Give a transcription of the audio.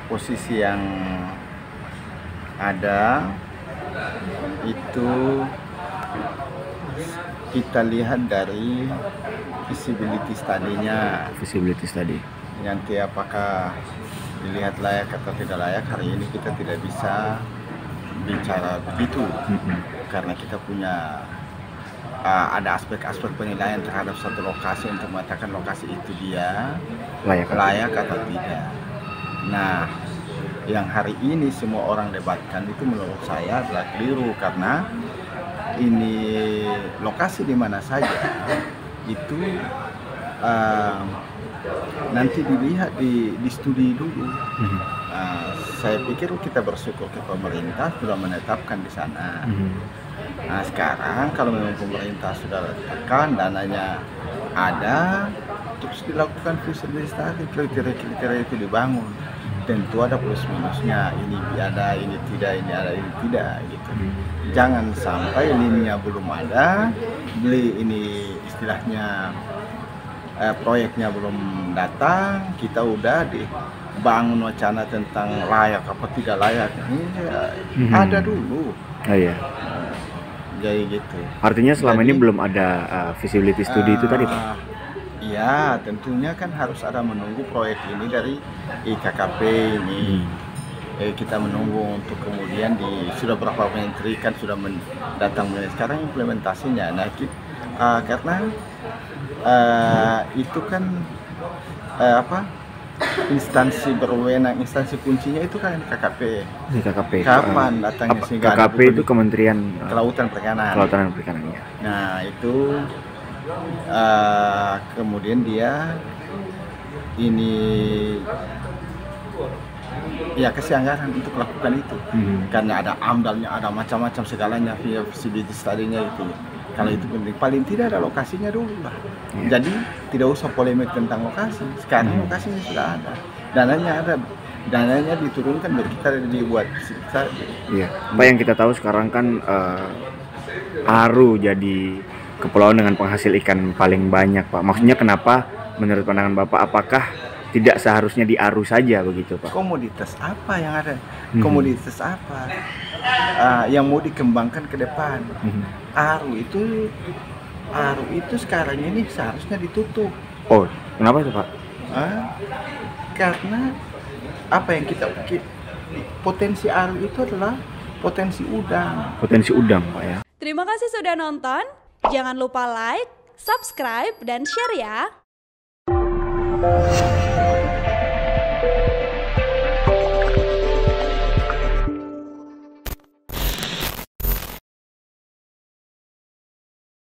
posisi yang ada itu kita lihat dari visibility study-nya. Visibility study. Nanti apakah dilihat layak atau tidak layak, hari ini kita tidak bisa bicara begitu karena kita punya ada aspek-aspek penilaian terhadap satu lokasi untuk mengatakan lokasi itu dia layak atau tidak. Nah, yang hari ini semua orang debatkan itu menurut saya adalah keliru, karena ini lokasi di mana saja itu nanti dilihat di studi dulu. Saya pikir kita bersyukur ke pemerintah sudah menetapkan di sana. Nah, sekarang kalau memang pemerintah sudah tekan, dananya ada, terus dilakukan visibility study, kriteria-kriteria itu dibangun. Tentu ada plus minusnya, ini ada, ini tidak, ini ada, ini tidak, gitu. Jangan sampai linknya belum ada, beli ini istilahnya proyeknya belum datang, kita udah dibangun wacana tentang layak apa tidak layak. Ini ada dulu. Oh iya. Jadi gitu. Artinya selama ini belum ada visibility study itu tadi, Pak? Iya, tentunya kan harus ada menunggu proyek ini dari IKKP ini. Kita menunggu untuk kemudian sudah berapa menteri kan sudah datang, sekarang implementasinya. Nah, karena itu kan instansi berwenang, instansi kuncinya itu kan KKP. Kapan datangnya sehingga KKP itu Kementerian Kelautan Perikanan. Ya. Nah, itu kemudian dia ini ya kasih anggaran untuk melakukan itu. Karena ada amdalnya, ada macam-macam segalanya, via visibility study-nya itu. Kalau itu penting, paling tidak ada lokasinya dulu lah. Jadi tidak usah polemik tentang lokasi. Sekarang lokasinya sudah ada, dananya diturunkan biar kita dibuat. Iya. Pak, yang kita tahu sekarang kan Aru jadi kepulauan dengan penghasil ikan paling banyak, Pak. Maksudnya kenapa menurut pandangan Bapak, apakah tidak seharusnya di Aru saja begitu, Pak? Komoditas apa yang ada? Komoditas apa yang mau dikembangkan ke depan? Aru itu sekarang ini seharusnya ditutup. Oh, kenapa itu, Pak? Karena apa yang potensi Aru itu adalah potensi udang. Potensi udang, Pak, ya. Terima kasih sudah nonton. Jangan lupa like, subscribe, dan share ya.